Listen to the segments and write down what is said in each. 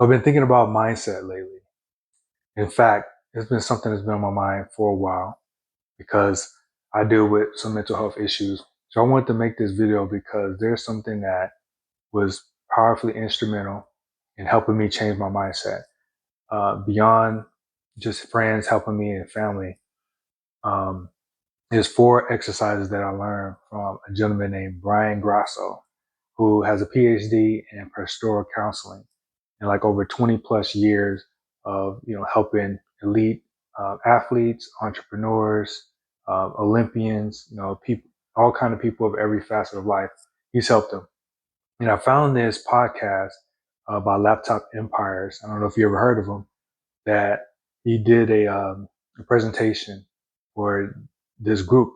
I've been thinking about mindset lately. In fact, it's been something that's been on my mind for a while because I deal with some mental health issues. So I wanted to make this video because there's something that was powerfully instrumental in helping me change my mindset. Beyond just friends helping me and family, um, there's 4 exercises that I learned from a gentleman named Brian Grasso, who has a PhD in pastoral counseling and like over 20 plus years of helping elite athletes, entrepreneurs, Olympians, people, all kind of people of every facet of life. He's helped them. And I found this podcast by Laptop Empires. I don't know if you ever heard of him. That he did a presentation for this group,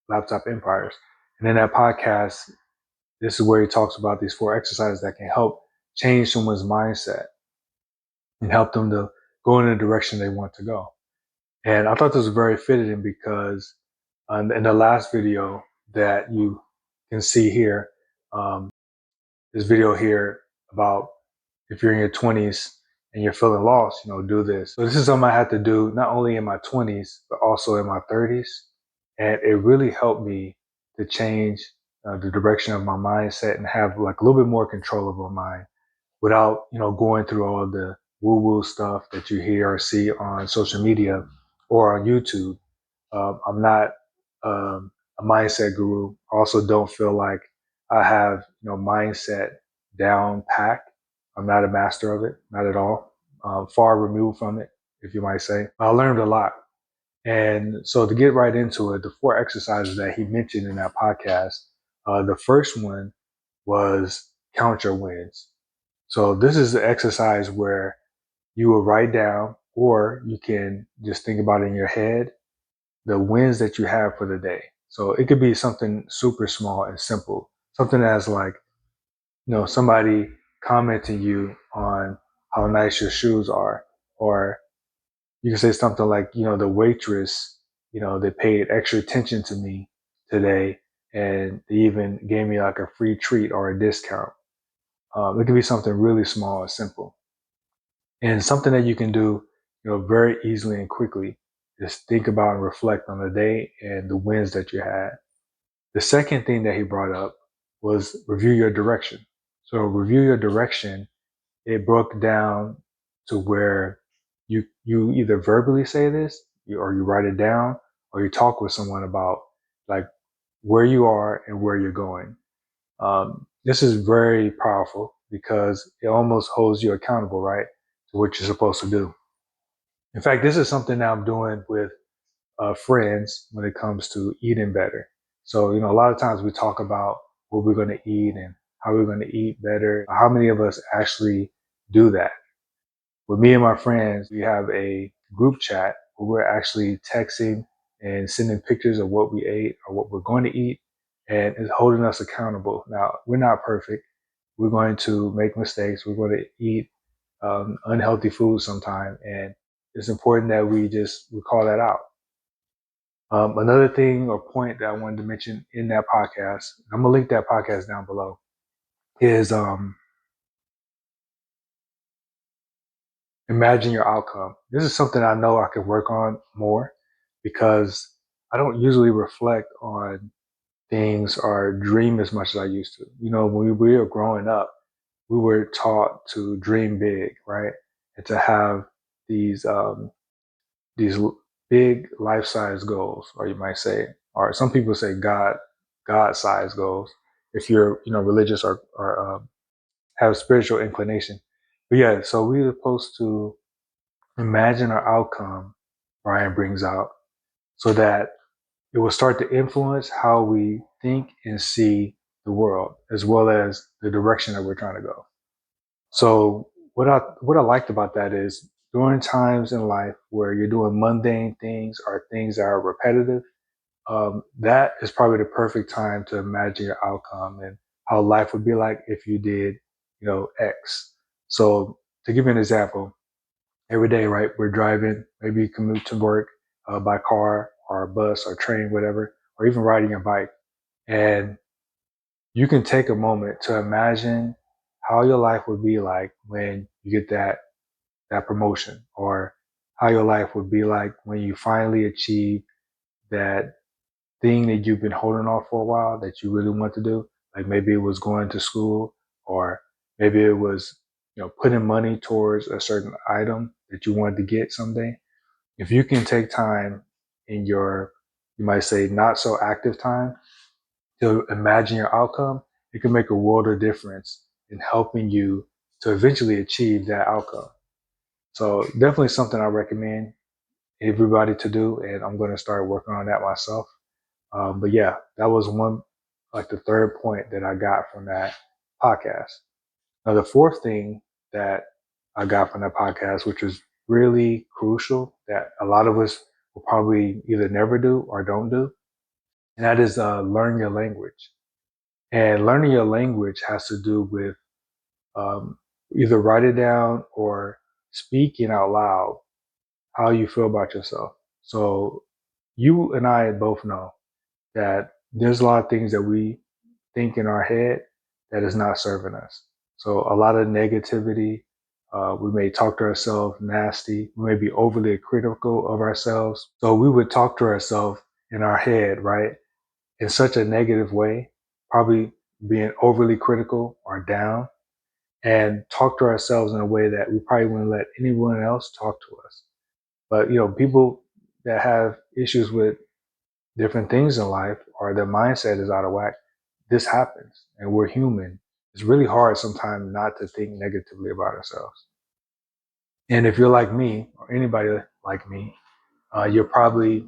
Laptop Empires, and in that podcast, this is where he talks about these 4 exercises that can help change someone's mindset and help them to go in the direction they want to go. And I thought this was very fitting because in the last video that you can see here, um, this video here about if you're in your 20s and you're feeling lost, do this. So this is something I had to do not only in my 20s, but also in my 30s. And it really helped me to change the direction of my mindset and have like a little bit more control over my mind without going through all the woo woo stuff that you hear or see on social media or on YouTube. I'm not a mindset guru. I also don't feel like I have mindset down packed. I'm not a master of it, not at all. Far removed from it, if you might say. I learned a lot. And so to get right into it, the 4 exercises that he mentioned in that podcast, the first one was count your wins. So this is the exercise where you will write down, or you can just think about it in your head, the wins that you have for the day. So it could be something super small and simple, something as like, somebody commenting you on how nice your shoes are, or you can say something like, the waitress, they paid extra attention to me today and they even gave me like a free treat or a discount. It could be something really small and simple. And something that you can do, very easily and quickly is think about and reflect on the day and the wins that you had. The second thing that he brought up was review your direction. So review your direction. It broke down to where you either verbally say this, or you write it down, or you talk with someone about like where you are and where you're going. This is very powerful because it almost holds you accountable, right, to what you're supposed to do. In fact, this is something that I'm doing with friends when it comes to eating better. So, a lot of times we talk about what we're going to eat and how we're going to eat better. How many of us actually do that? With me and my friends, we have a group chat where we're actually texting and sending pictures of what we ate or what we're going to eat, and it's holding us accountable. Now, we're not perfect. We're going to make mistakes. We're going to eat unhealthy food sometime, and it's important that we call that out. Another thing or point that I wanted to mention in that podcast, I'm gonna link that podcast down below, is imagine your outcome. This is something I know I could work on more because I don't usually reflect on things or dream as much as I used to. When we were growing up, we were taught to dream big, right? And to have these these big life-size goals, or you might say, or some people say God-sized goals, if you're religious or have spiritual inclination. But yeah, so we're supposed to imagine our outcome. Brian brings out so that it will start to influence how we think and see the world, as well as the direction that we're trying to go. So what I liked about that is during times in life where you're doing mundane things or things that are repetitive, that is probably the perfect time to imagine your outcome and how life would be like if you did, X. So to give you an example, every day, right, we're driving, maybe you commute to work by car or bus or train, whatever, or even riding a bike. And you can take a moment to imagine how your life would be like when you get that promotion, or how your life would be like when you finally achieve that thing that you've been holding off for a while that you really want to do. Like maybe it was going to school, or maybe it was, putting money towards a certain item that you wanted to get someday. If you can take time in your, you might say, not so active time to imagine your outcome, it can make a world of difference in helping you to eventually achieve that outcome. So definitely something I recommend everybody to do, and I'm going to start working on that myself. But yeah, that was one, like the third point that I got from that podcast. Now, the fourth thing that I got from that podcast, which was really crucial, that a lot of us will probably either never do or don't do, and that is learn your language. And learning your language has to do with um, either write it down or speaking out loud how you feel about yourself. So you and I both know that there's a lot of things that we think in our head that is not serving us. So a lot of negativity. We may talk to ourselves nasty. We may be overly critical of ourselves. So we would talk to ourselves in our head, right, in such a negative way, probably being overly critical or down, and talk to ourselves in a way that we probably wouldn't let anyone else talk to us. But people that have issues with different things in life, or their mindset is out of whack, this happens, and we're human. It's really hard sometimes not to think negatively about ourselves. And if you're like me, or anybody like me, you're probably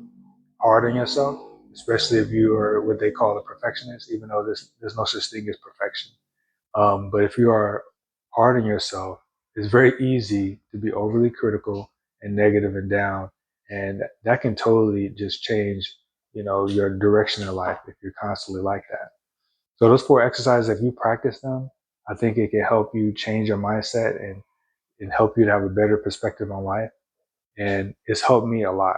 hard on yourself, especially if you are what they call a perfectionist, even though there's no such thing as perfection. But if you are hard on yourself, it's very easy to be overly critical and negative and down. And that can totally just change, your direction in life if you're constantly like that. So those four exercises, if you practice them, I think it can help you change your mindset and help you to have a better perspective on life. And it's helped me a lot.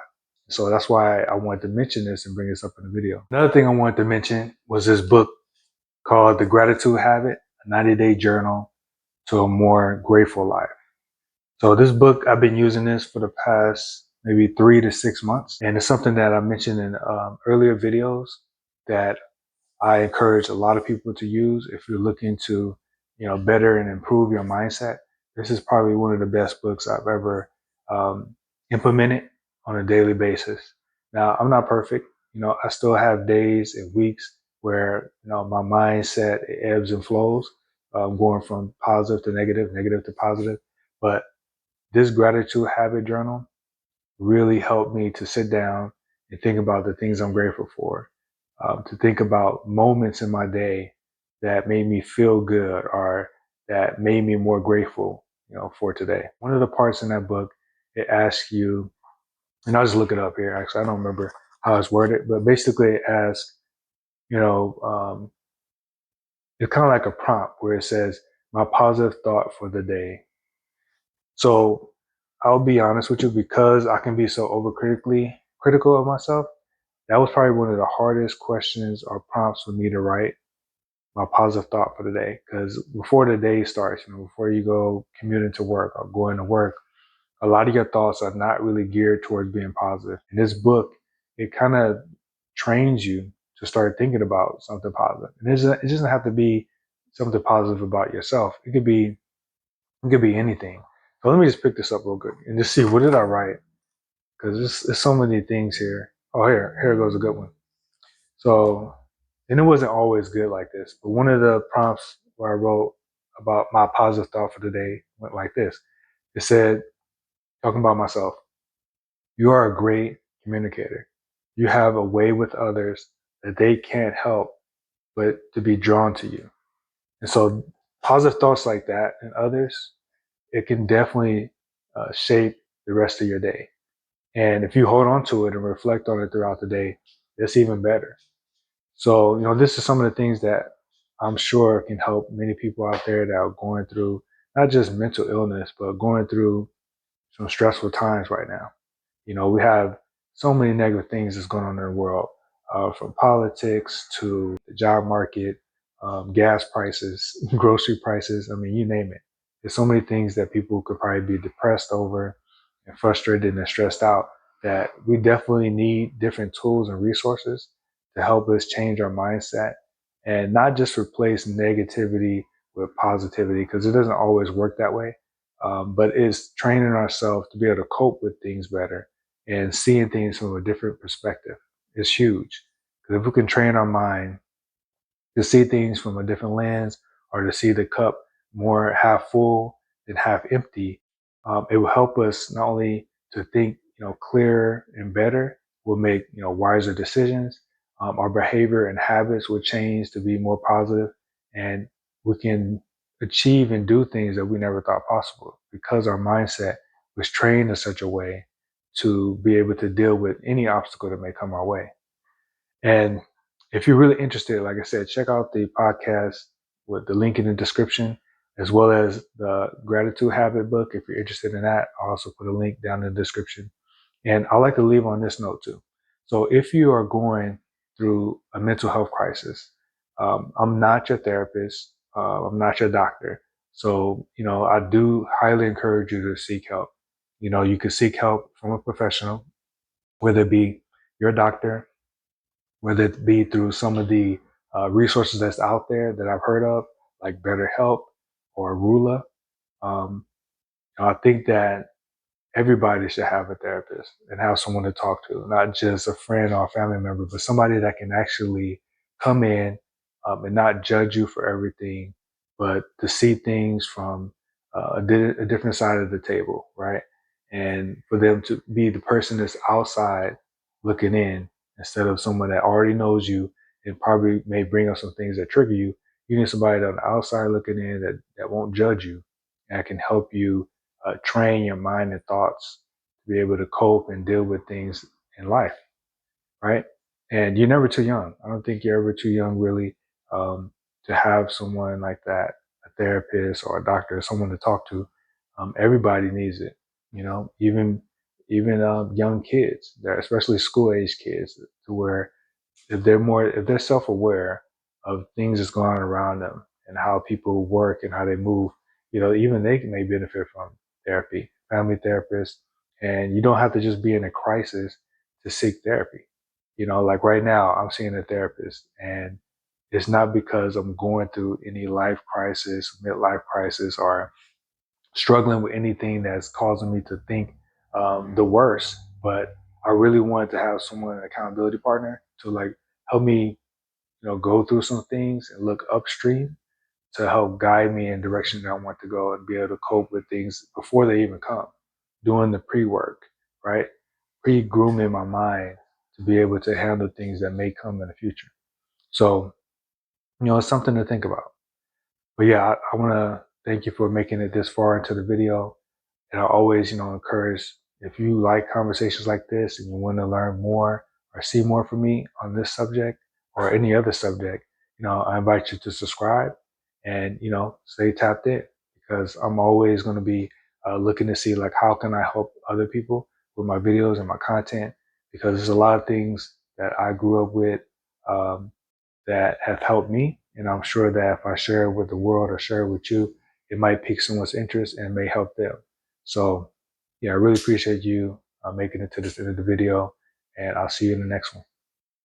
So that's why I wanted to mention this and bring this up in the video. Another thing I wanted to mention was this book called The Gratitude Habit, a 90-day journal to a more grateful life. So this book, I've been using this for the past maybe 3 to 6 months. And it's something that I mentioned in earlier videos that I encourage a lot of people to use if you're looking to, better and improve your mindset. This is probably one of the best books I've ever implemented on a daily basis. Now, I'm not perfect. I still have days and weeks where, my mindset ebbs and flows, going from positive to negative, negative to positive. But this gratitude habit journal really helped me to sit down and think about the things I'm grateful for, to think about moments in my day that made me feel good or that made me more grateful, for today. One of the parts in that book, it asks you, and I'll just look it up here. Actually, I don't remember how it's worded, but basically it asks, you know, um, it's kind of like a prompt where it says, my positive thought for the day. So I'll be honest with you, because I can be so overcritically critical of myself. That was probably one of the hardest questions or prompts for me to write, my positive thought for the day. Because before the day starts, before you go commuting to work or going to work, a lot of your thoughts are not really geared towards being positive. In this book, it kind of trains you to start thinking about something positive. And it doesn't have to be something positive about yourself. It could be anything. So let me just pick this up real quick and just see, what did I write? Because there's so many things here. Oh, here goes a good one. So, and it wasn't always good like this, but one of the prompts where I wrote about my positive thought for the day went like this. It said, talking about myself, you are a great communicator. You have a way with others that they can't help but to be drawn to you. And so positive thoughts like that and others, it can definitely shape the rest of your day. And if you hold on to it and reflect on it throughout the day, it's even better. So, this is some of the things that I'm sure can help many people out there that are going through not just mental illness, but going through some stressful times right now. We have so many negative things that's going on in the world, from politics to the job market, gas prices, grocery prices. I mean, you name it. there's so many things that people could probably be depressed over and frustrated and stressed out, that we definitely need different tools and resources to help us change our mindset and not just replace negativity with positivity, because it doesn't always work that way. But it's training ourselves to be able to cope with things better and seeing things from a different perspective is huge. Because if we can train our mind to see things from a different lens, or to see the cup more half full than half empty, it will help us not only to think, clearer and better. We'll make, wiser decisions. Our behavior and habits will change to be more positive, and we can achieve and do things that we never thought possible because our mindset was trained in such a way to be able to deal with any obstacle that may come our way. And if you're really interested, like I said, check out the podcast with the link in the description, as well as the gratitude habit book. If you're interested in that, I'll also put a link down in the description. And I like to leave on this note too. So if you are going through a mental health crisis, I'm not your therapist. I'm not your doctor. So, I do highly encourage you to seek help. You can seek help from a professional, whether it be your doctor, whether it be through some of the resources that's out there that I've heard of, like BetterHelp or Rula. Um, I think that everybody should have a therapist and have someone to talk to, not just a friend or a family member, but somebody that can actually come in and not judge you for everything, but to see things from a different side of the table, right? And for them to be the person that's outside looking in instead of someone that already knows you and probably may bring up some things that trigger you. You need somebody on the outside looking in that won't judge you and can help you train your mind and thoughts to be able to cope and deal with things in life, right? And you're never too young. I don't think you're ever too young, really, to have someone like that, a therapist or a doctor, someone to talk to. Everybody needs it, even young kids, especially school age kids, to where if they're self-aware of things that's going on around them and how people work and how they move, even they may benefit from therapy, family therapists. And you don't have to just be in a crisis to seek therapy. Like right now, I'm seeing a therapist, and it's not because I'm going through any life crisis, midlife crisis, or struggling with anything that's causing me to think the worst, but I really wanted to have someone, an accountability partner, to like help me, go through some things and look upstream to help guide me in direction that I want to go and be able to cope with things before they even come. Doing the pre-work, right? Pre-grooming my mind to be able to handle things that may come in the future. So, it's something to think about. But yeah, I want to thank you for making it this far into the video. And I always, encourage, if you like conversations like this and you want to learn more or see more from me on this subject or any other subject, I invite you to subscribe and, stay tapped in, because I'm always going to be looking to see like how can I help other people with my videos and my content, because there's a lot of things that I grew up with um, that have helped me. And I'm sure that if I share it with the world or share it with you, it might pique someone's interest and may help them. So, yeah, I really appreciate you making it to this end of the video, and I'll see you in the next one.